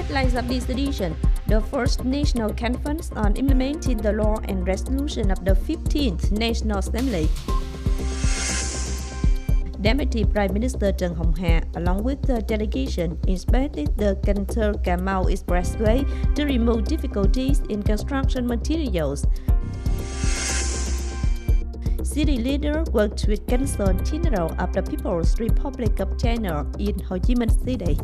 Headlines of this edition: the first national conference on implementing the law and resolution of the 15th National Assembly. Deputy Prime Minister Trần along with the delegation, inspected the Cần Thơ-Cà Mau Expressway to remove difficulties in construction materials. City leader worked with Consul General of the People's Republic of China in Ho Chi Minh City.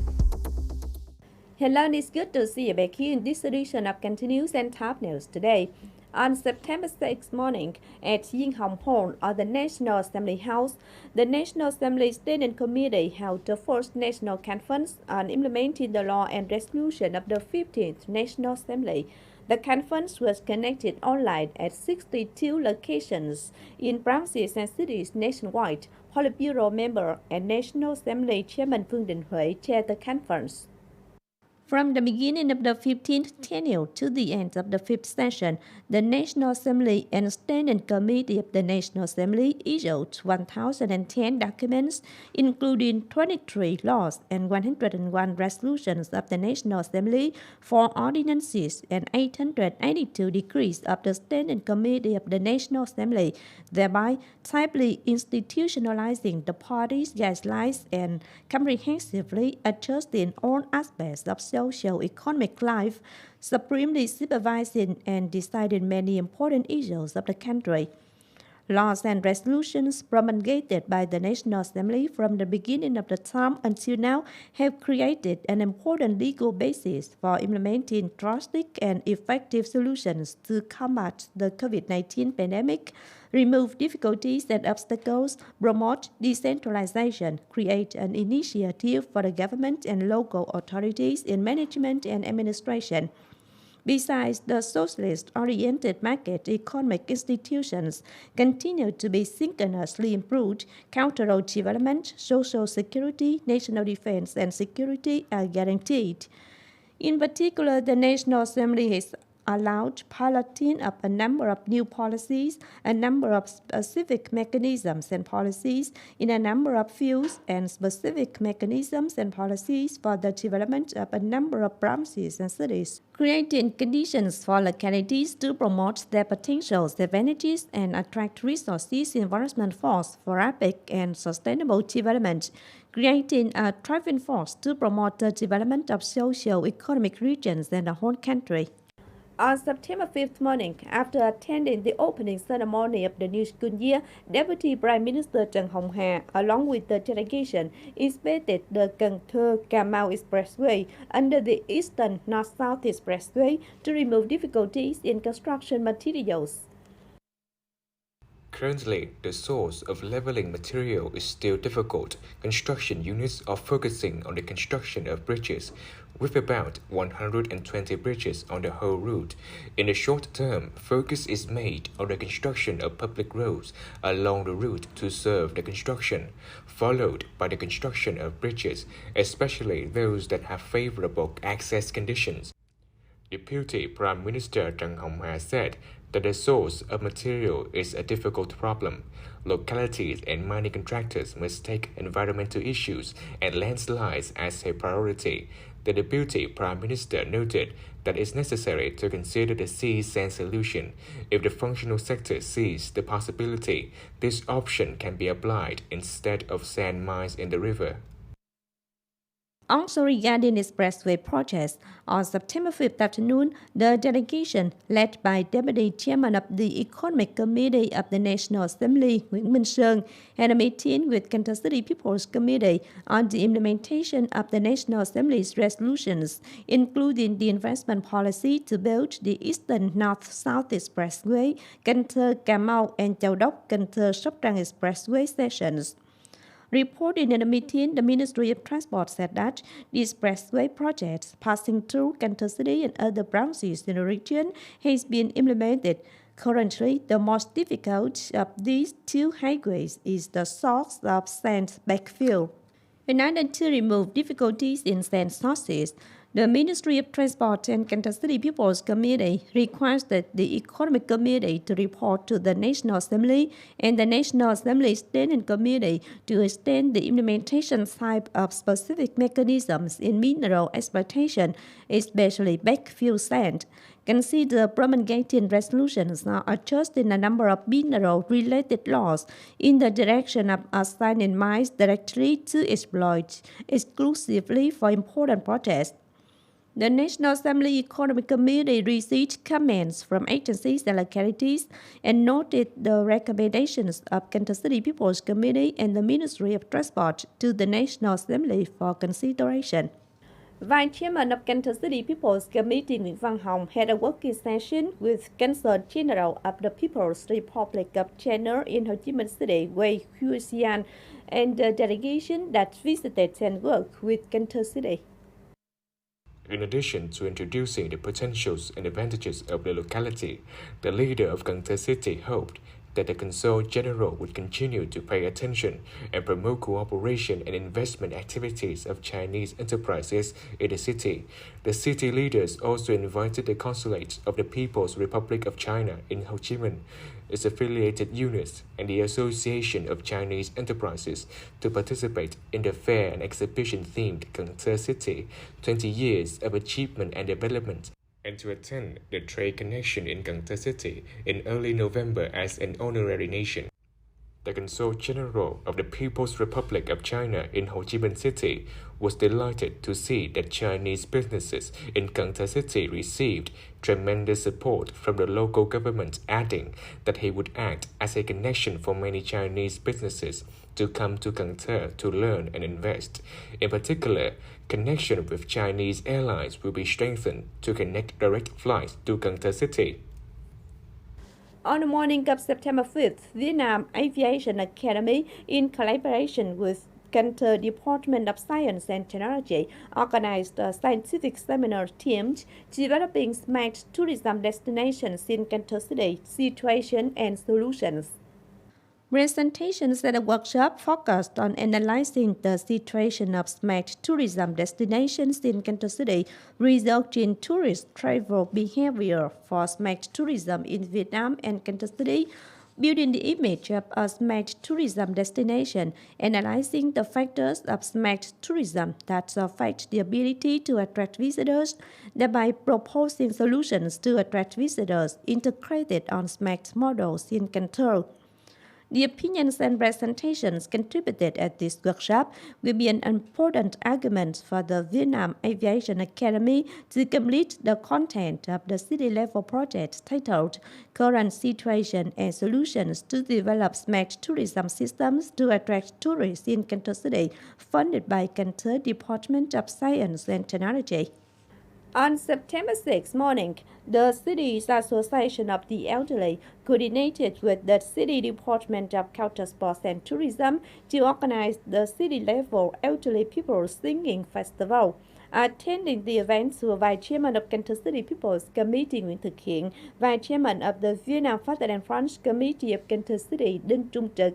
Hello, it's good to see you back here in this edition of Cần Thơ News and Top News today. On September 6 morning, at Hồng Hall or the National Assembly House, the National Assembly Standing Committee held the first national conference on implementing the law and resolution of the 15th National Assembly. The conference was connected online at 62 locations in branches and cities nationwide. Politburo member and National Assembly Chairman Phương chaired the conference. From the beginning of the 15th tenure to the end of the 5th session, the National Assembly and Standing Committee of the National Assembly issued 1,010 documents, including 23 laws and 101 resolutions of the National Assembly, 4 ordinances, and 882 decrees of the Standing Committee of the National Assembly, thereby tightly institutionalizing the party's guidelines and comprehensively adjusting all aspects of socio-economic life, supremely supervising and deciding many important issues of the country. Laws and resolutions promulgated by the National Assembly from the beginning of the term until now have created an important legal basis for implementing drastic and effective solutions to combat the COVID-19 pandemic, remove difficulties and obstacles, promote decentralization, create an initiative for the government and local authorities in management and administration. Besides, the socialist-oriented market economic institutions continue to be synchronously improved. Cultural development, social security, national defense, and security are guaranteed. In particular, the National Assembly has allowed piloting of a number of new policies, a number of specific mechanisms and policies in a number of fields, and specific mechanisms and policies for the development of a number of branches and cities, creating conditions for localities to promote their potential advantages and attract resources investment force for rapid and sustainable development, creating a driving force to promote the development of socio-economic regions and the whole country. On September 5th morning, after attending the opening ceremony of the new school year, Deputy Prime Minister Trần along with the delegation, inspected the Cần Thơ-Cà Mau Expressway under the Eastern North-South Expressway to remove difficulties in construction materials. Currently, the source of leveling material is still difficult. Construction units are focusing on the construction of bridges, with about 120 bridges on the whole route. In the short term, focus is made on the construction of public roads along the route to serve the construction, followed by the construction of bridges, especially those that have favorable access conditions. Deputy Prime Minister Trần said that the source of material is a difficult problem. Localities and mining contractors must take environmental issues and landslides as a priority. The Deputy Prime Minister noted that it's necessary to consider the sea sand solution. If the functional sector sees the possibility, this option can be applied instead of sand mines in the river. Also regarding Expressway projects, on September 5th afternoon, the delegation, led by Deputy Chairman of the Economic Committee of the National Assembly, Nguyễn had a meeting with Cần Thơ City People's Committee on the implementation of the National Assembly's resolutions, including the investment policy to build the Eastern North-South Expressway, Cần Thơ-Cà Mau and Châu Đốc Cần Thơ-Sóc Trăng Expressway sections. Reporting in the meeting, the Ministry of Transport said that the expressway projects passing through Cần Thơ City and other branches in the region has been implemented. Currently, the most difficult of these two highways is the source of sand backfill. In order to remove difficulties in sand sources, The Ministry of Transport and Cần Thơ City People's Committee requested the Economic Committee to report to the National Assembly and the National Assembly Standing Committee to extend the implementation type of specific mechanisms in mineral exploitation, especially backfill sand. Consider promulgating resolutions or adjusting a number of mineral-related laws in the direction of assigning mines directly to exploit exclusively for important projects. The National Assembly Economic Committee received comments from agencies and localities and noted the recommendations of Cần Thơ City People's Committee and the Ministry of Transport to the National Assembly for consideration. Vice Chairman of Cần Thơ City People's Committee Nguyễn Văn Hồng had a working session with Consul General of the People's Republic of China in Ho Chi Minh City, Wei Huixian, and the delegation that visited and worked with Cần Thơ City. In addition to introducing the potentials and advantages of the locality, the leader of Cần Thơ City hoped that the Consul General would continue to pay attention and promote cooperation and investment activities of Chinese enterprises in the city. The city leaders also invited the Consulate of the People's Republic of China in Ho Chi Minh, its affiliated units, and the Association of Chinese Enterprises to participate in the fair and exhibition themed Cần Thơ City, 20 Years of Achievement and Development, and to attend the Trade Connection in Cần Thơ City in early November as an honorary nation. The Consul General of the People's Republic of China in Ho Chi Minh City was delighted to see that Chinese businesses in Cần Thơ City received tremendous support from the local government, adding that he would act as a connection for many Chinese businesses to come to Cần Thơ to learn and invest. In particular, connection with Chinese airlines will be strengthened to connect direct flights to Cần Thơ City. On the morning of September 5th, Vietnam Aviation Academy, in collaboration with Cần Thơ Department of Science and Technology, organized a scientific seminar themed Developing Smart Tourism Destinations in Cần Thơ City, Situation and Solutions. Presentations at the workshop focused on analyzing the situation of smart tourism destinations in Cần Thơ City, resulting in tourist travel behavior for smart tourism in Vietnam and Cần Thơ City, building the image of a smart tourism destination, analyzing the factors of smart tourism that affect the ability to attract visitors, thereby proposing solutions to attract visitors integrated on smart models in Cần Thơ. The opinions and presentations contributed at this workshop will be an important argument for the Vietnam Aviation Academy to complete the content of the city-level project titled Current Situation and Solutions to Develop Smart Tourism Systems to Attract Tourists in Cần Thơ City, funded by Cần Thơ Department of Science and Technology. On September 6 morning, the City's Association of the Elderly coordinated with the City Department of Culture, Sports and Tourism to organize the city-level Elderly People Singing Festival. Attending the event were Vice Chairman of Cần Thơ City People's Committee Nguyễn Thực Hiện, Vice Chairman of the Vietnam Father and French Committee of Cần Thơ City Đinh Trung Trực.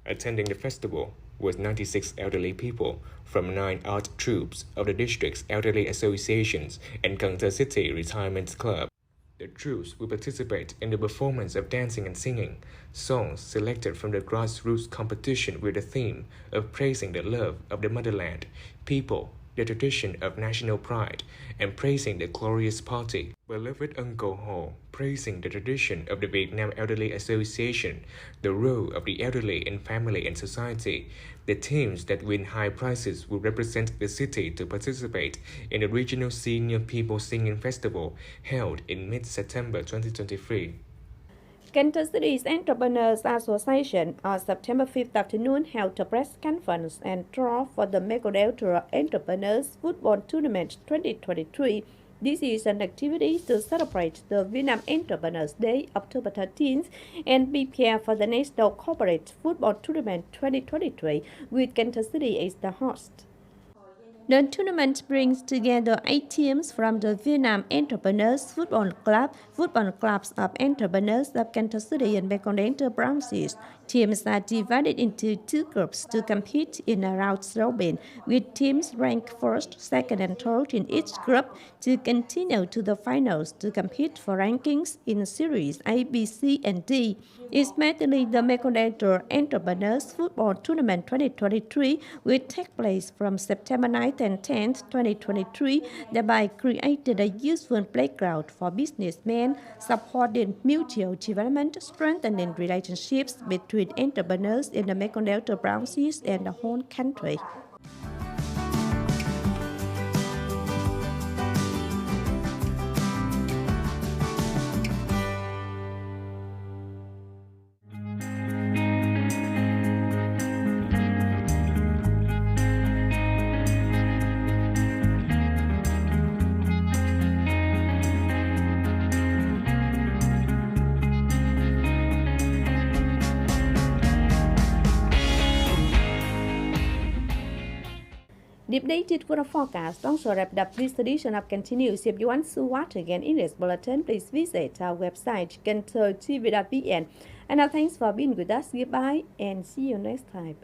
Attending the festival was 96 elderly people from 9 art troupes of the district's elderly associations and Cần Thơ City Retirement Club. The troupes will participate in the performance of dancing and singing, songs selected from the grassroots competition with the theme of praising the love of the motherland, people, the tradition of national pride, and praising the glorious party. Beloved Uncle Ho, praising the tradition of the Vietnam Elderly Association, the role of the elderly in family and society. The teams that win high prizes will represent the city to participate in the Regional Senior People Singing Festival held in mid-September 2023. Cần Thơ City's Entrepreneurs Association on September 5th afternoon held a press conference and draw for the Megadelta Entrepreneurs Football Tournament 2023. This is an activity to celebrate the Vietnam Entrepreneurs Day, October 13th, and prepare for the National Corporate Football Tournament 2023 with Cần Thơ City as the host. The tournament brings together 8 teams from the Vietnam Entrepreneurs Football Club, football clubs of entrepreneurs of Cần Thơ City and Bacondenser branches. Teams are divided into 2 groups to compete in a round robin, with teams ranked first, second, and third in each group to continue to the finals to compete for rankings in series A, B, C, and D. Especially the Bacondenser Entrepreneurs Football Tournament 2023 will take place from September 9th and 10th, 2023, thereby created a useful playground for businessmen, supporting mutual development, strengthening relationships between entrepreneurs in the Bacondenser branches and the whole country. The updated weather forecast also wrapped up this edition of Continuous. If you want to watch again in this bulletin, please visit our website, Thơ TV.vn. And now thanks for being with us. Goodbye and see you next time.